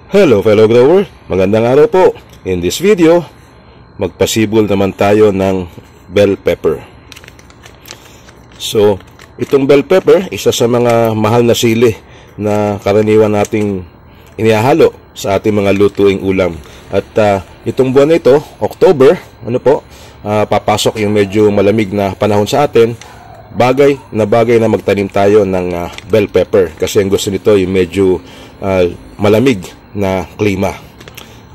Hello fellow grower, magandang araw po. In this video, magpasibol naman tayo ng bell pepper. So, itong bell pepper, isa sa mga mahal na sili na karaniwan nating inihahalo sa ating mga lutuing ulam. At itong buwan na ito, October, papasok yung medyo malamig na panahon sa atin. Bagay na magtanim tayo ng bell pepper kasi ang gusto nito yung medyo malamig na klima.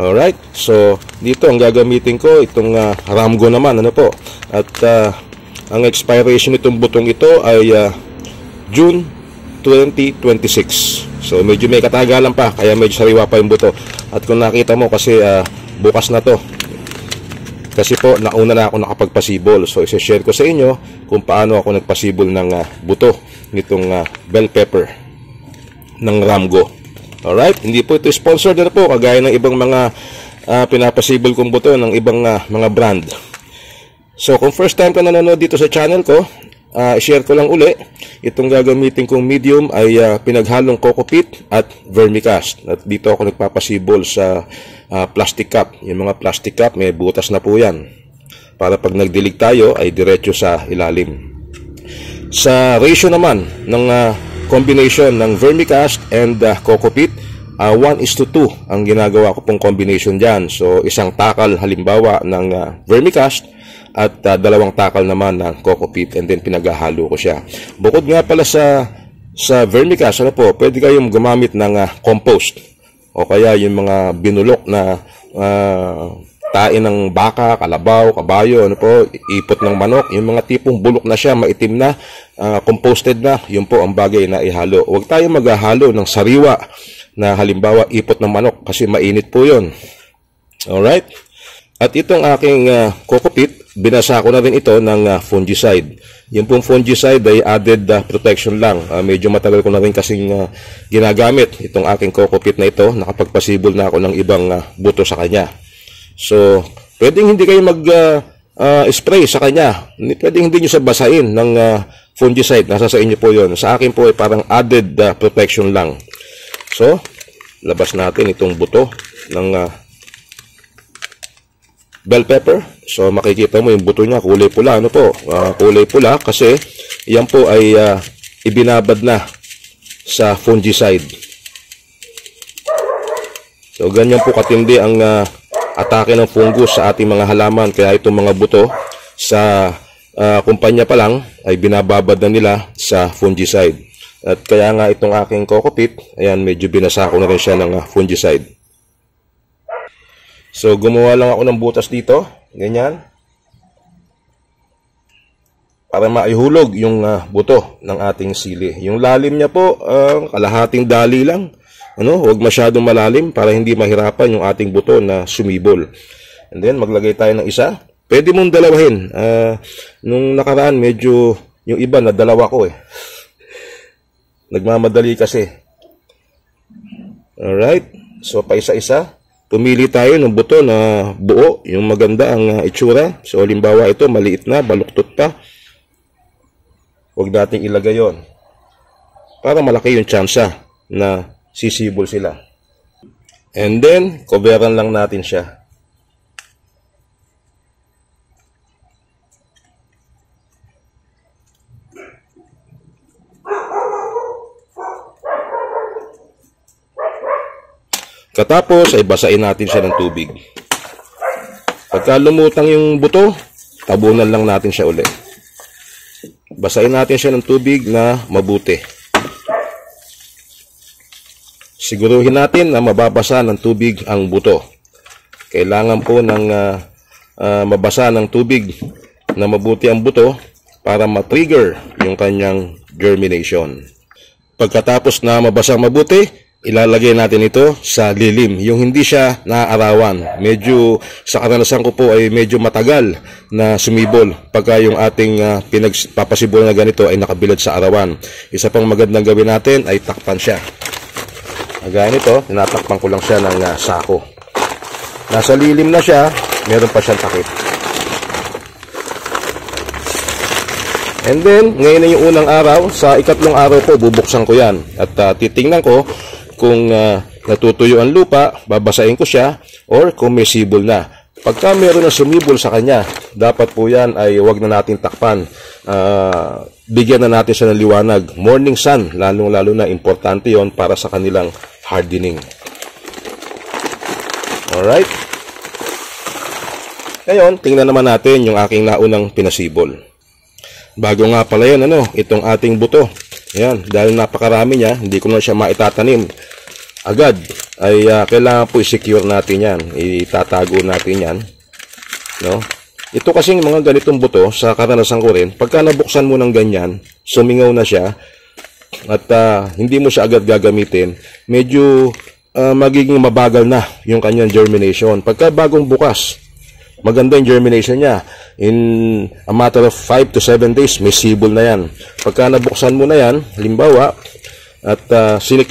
Alright, so dito ang gagamitin ko itong Ramgo naman, at ang expiration nitong butong ito ay June 2026. So medyo may katagalan pa, kaya medyo sariwa pa yung buto. At kung nakita mo kasi bukas na to, kasi po nauna na ako nakapagpasibol. So i-share ko sa inyo kung paano ako nagpasibol ng buto nitong bell pepper ng Ramgo. Alright, hindi po ito sponsored na po kagaya ng ibang mga pinapasibol kong buto ng ibang mga brand. So kung first time ka nanonood dito sa channel ko, i-share ko lang uli, itong gagamitin kong medium ay pinaghalong coco peat at vermicast. At dito ako nagpapasibol sa plastic cup. Yung mga plastic cup may butas na po yan, para pag nagdilig tayo ay diretso sa ilalim. Sa ratio naman ng combination ng vermicast and coco peat, 1:2 ang ginagawa ko pong combination dyan. So isang takal halimbawa ng vermicast at 2 takal naman ng coco peat, and then pinaghahalo ko siya. Bukod nga pala sa vermicast, pwede kayong gumamit ng compost o kaya yung mga binulok na tain ng baka, kalabaw, kabayo, ipot ng manok, yung mga tipong bulok na siya, maitim na, composted na, yun po ang bagay na ihalo. Huwag tayo maghahalo ng sariwa na halimbawa ipot ng manok kasi mainit po yun. Alright? At itong aking coco peat, binasa ko na rin ito ng fungicide. Yung pong fungicide ay added protection lang. Medyo matagal ko na rin kasing ginagamit itong aking coco peat na ito. Nakapagpasibol na ako ng ibang buto sa kanya. So, pwedeng hindi kayo mag-spray sa kanya. Pwedeng hindi nyo siya basahin ng fungicide. Nasa sa inyo po yun. Sa akin po ay parang added protection lang. So, labas natin itong buto ng bell pepper. So, makikita mo yung buto niya, kulay pula. Kulay pula kasi yan po ay ibinabad na sa fungicide. So, ganyan po katindi ang atake ng fungus sa ating mga halaman. Kaya itong mga buto sa kumpanya pa lang ay binababad na nila sa fungicide. At kaya nga itong aking coco peat, ayan, medyo binasa ko na rin siya ng fungicide. So gumawa lang ako ng butas dito, ganyan, para maihulog yung buto ng ating sili. Yung lalim niya po, kalahating dali lang. Huwag masyadong malalim para hindi mahirapan yung ating buto na sumibol. And then maglagay tayo ng isa. Pwede mong dalawahin. Nung nakaraan medyo yung iba na dalawa ko Nagmamadali kasi. Alright. So pa isa-isa. Pumili tayo ng buto na buo, yung maganda ang itsura. So halimbawa ito maliit na, baluktot pa. Huwag nating ilagay yon para malaki yung tsansa na sisibol sila. And then, coveran lang natin siya. Katapos, ay basain natin siya ng tubig. Pagka lumutang yung buto, tabunan lang natin siya ulit. Basain natin siya ng tubig na mabuti. Siguruhin natin na mababasa ng tubig ang buto. Kailangan po ng mabasa ng tubig na mabuti ang buto para ma-trigger yung kanyang germination. Pagkatapos na mabasa mabuti, ilalagay natin ito sa lilim. Yung hindi siya naaarawan. Medyo sa karanasan ko po ay medyo matagal na sumibol pagka yung ating pinagpapasibol na ganito ay nakabilad sa arawan. Isa pang magandang gawin natin ay takpan siya. Gaya nito, tinatakpan ko lang siya ng sako. Nasa lilim na siya, meron pa siyang takip. And then, ngayon na yung unang araw. Sa ikatlong araw ko, bubuksan ko yan. At titingnan ko kung natutuyo ang lupa, babasahin ko siya, or kung may sibol na. Pagka meron na sumibol sa kanya, dapat po yan ay wag na natin takpan. Bigyan na natin siya ng liwanag. Morning sun, lalong-lalo na importante yon para sa kanilang hardening. Alright? Ngayon, tingnan naman natin yung aking naunang pinasibol. Bago nga pala yun, itong ating buto. Ayan, dahil napakarami niya, hindi ko na siya maitatanim agad, ay kailangan po i-secure natin yan. Itatago natin yan. No? Ito kasing mga ganitong buto, sa karanasan ko rin, pagka nabuksan mo ng ganyan, sumingaw na siya, at hindi mo siya agad gagamitin, medyo magiging mabagal na yung kanyang germination. Pagka bagong bukas, maganda yung germination niya. In a matter of 5 to 7 days, may sibol na yan. Pagka nabuksan mo na yan, halimbawa, at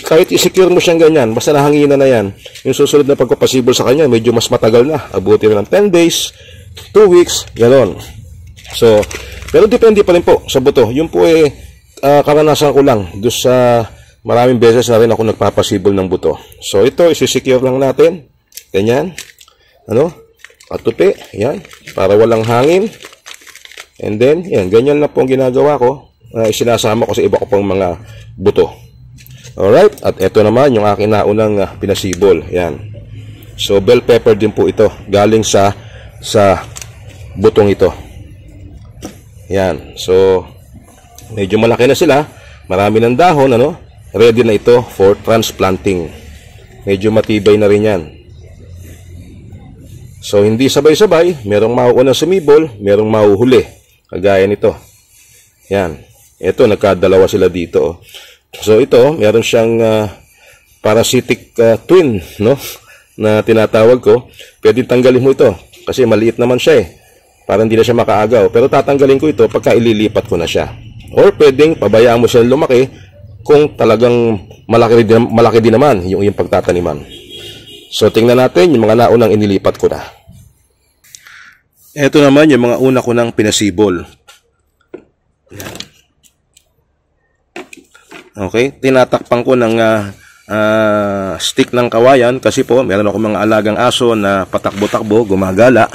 kahit i-secure mo siyang ganyan, basta nahanginan na yan, yung susunod na pagpapasibol sa kanya, medyo mas matagal na. Abutin na ng 10 days, 2 weeks, gano'n. So, pero depende pa rin po sa buto. Yung po karanasan ko lang. Doon sa maraming beses na rin ako nagpapasibol ng buto. So, ito, isi-secure lang natin. Ganyan. Patupi, yan, para walang hangin. And then, yan, ganyan na po ang ginagawa ko. Sinasama ko sa iba ko pang mga buto. Alright, at ito naman yung aking naunang pinasibol. Yan. So, bell pepper din po ito. Galing sa butong ito. Yan. So, medyo malaki na sila. Marami ng dahon, ready na ito for transplanting. Medyo matibay na rin yan. So, hindi sabay-sabay. Merong mauunang sumibol, merong mahuhuli. Kagaya nito. Yan. Ito, nagkadalawa sila dito. So, ito, meron siyang parasitic twin, na tinatawag ko. Pwede tanggalin mo ito. Kasi maliit naman siya para hindi na siya makaagaw. Pero tatanggalin ko ito pagka ililipat ko na siya. Or pwedeng pabayaan mo siya lumaki kung talagang malaki din naman yung pagtataniman. So, tingnan natin yung mga naunang inilipat ko na. Ito naman yung mga una ko nang pinasibol. Okay, tinatakpan ko ng stick ng kawayan kasi po meron ako mga alagang aso na patakbo-takbo, gumagala.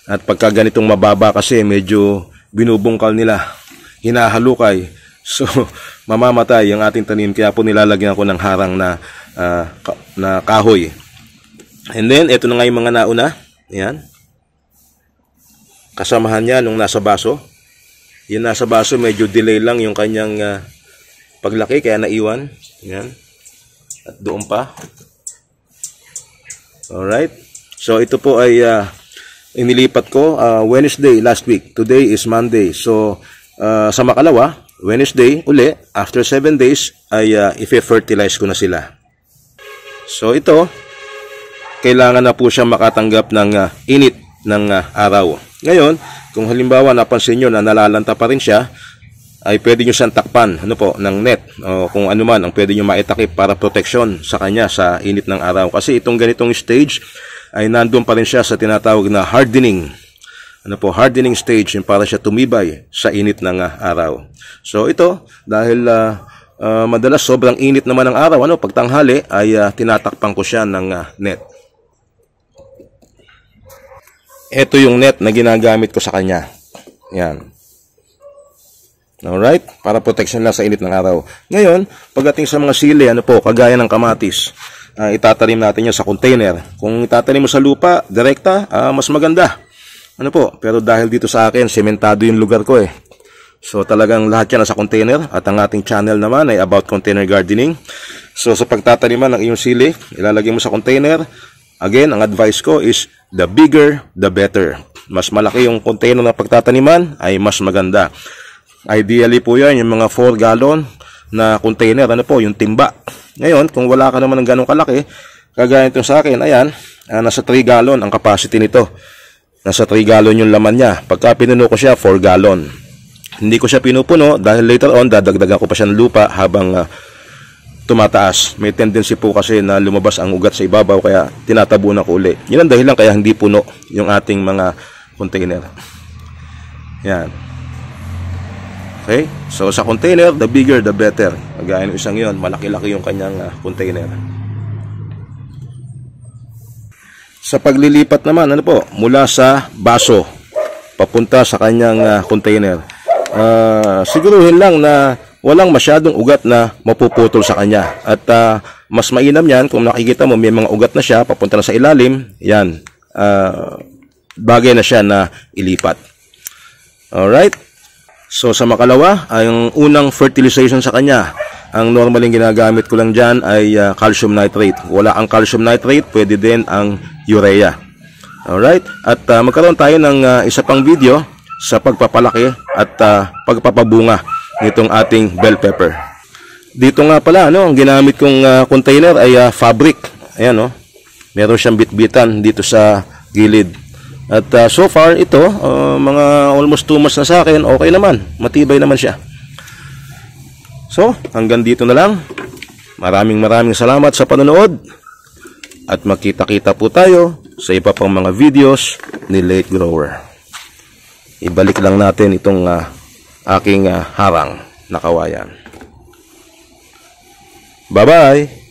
At pagka ganitong mababa kasi medyo binubungkal nila, hinahalukay. So, mamamatay yung ating tanim. Kaya po nilalagyan ko ng harang na kahoy. And then, ito na nga yung mga nauna. Ayan. Kasamahan niya nung nasa baso. Yung nasa baso, medyo delay lang yung kanyang paglaki, kaya naiwan. Ayan. At doon pa. Alright. So, ito po ay inilipat ko Wednesday last week. Today is Monday. So, sa makalawa, Wednesday, uli, after 7 days, ay i-fertilize ko na sila. So, ito, kailangan na po siya makatanggap ng init ng araw. Ngayon, kung halimbawa napansin nyo na nalalanta pa rin siya, ay pwede nyo siyang takpan ng net o kung ano man ang pwede nyo maitakip para proteksyon sa kanya sa init ng araw. Kasi itong ganitong stage ay nandun pa rin siya sa tinatawag na hardening. Hardening stage para siya tumibay sa init ng araw. So ito, dahil madalas sobrang init naman ng araw, pag tanghali ay tinatakpan ko siya ng net. Ito yung net na ginagamit ko sa kanya. Yan. Alright? Para protection lang sa init ng araw. Ngayon, pagdating sa mga sili, kagaya ng kamatis, itatanim natin yan sa container. Kung itatanim mo sa lupa, direkta, mas maganda. Pero dahil dito sa akin, sementado yung lugar ko So talagang lahat yan nasa container. At ang ating channel naman ay about container gardening. So sa pagtataniman ng iyong sili, ilalagay mo sa container. Again, ang advice ko is the bigger, the better. Mas malaki yung container na pagtataniman, ay mas maganda. Ideally po yan, yung mga 4 gallon na container, yung timba. Ngayon, kung wala ka naman ng ganong kalaki, kagaya ito sa akin, ayan, nasa 3 gallon ang capacity nito. Nasa 3 gallon yung laman niya. Pagka pinuno ko siya, 4 gallon. Hindi ko siya pinupuno dahil later on, dadagdagan ko pa siya ng lupa habang tumataas. May tendency po kasi na lumabas ang ugat sa ibabaw, kaya tinatabunan ko uli. Yun ang dahilan kaya hindi puno yung ating mga container. Yan. Okay? So, sa container, the bigger, the better. Kagaya ng isang yun, malaki-laki yung kanyang container. sa paglilipat naman, ano po, mula sa baso papunta sa kanyang container. Siguruhin lang na walang masyadong ugat na mapuputol sa kanya. At mas mainam yan kung nakikita mo may mga ugat na siya papunta na sa ilalim, yan, bagay na siya na ilipat. Alright? So sa makalawa, ang unang fertilization sa kanya, ang normaling ginagamit ko lang dyan ay calcium nitrate. Wala ang calcium nitrate, pwede din ang urea. Alright? At magkaroon tayo ng isa pang video sa pagpapalaki at pagpapabunga nitong ating bell pepper. Dito nga pala, ang ginamit kong container ay fabric. Ayan, meron siyang bitbitan dito sa gilid. At so far, ito, mga almost 2 months na sa akin, okay naman. Matibay naman siya. So, hanggang dito na lang. Maraming salamat sa panonood. At magkita-kita po tayo sa iba pang mga videos ni Late Grower. Ibalik lang natin itong aking harang na kawayan. Bye-bye!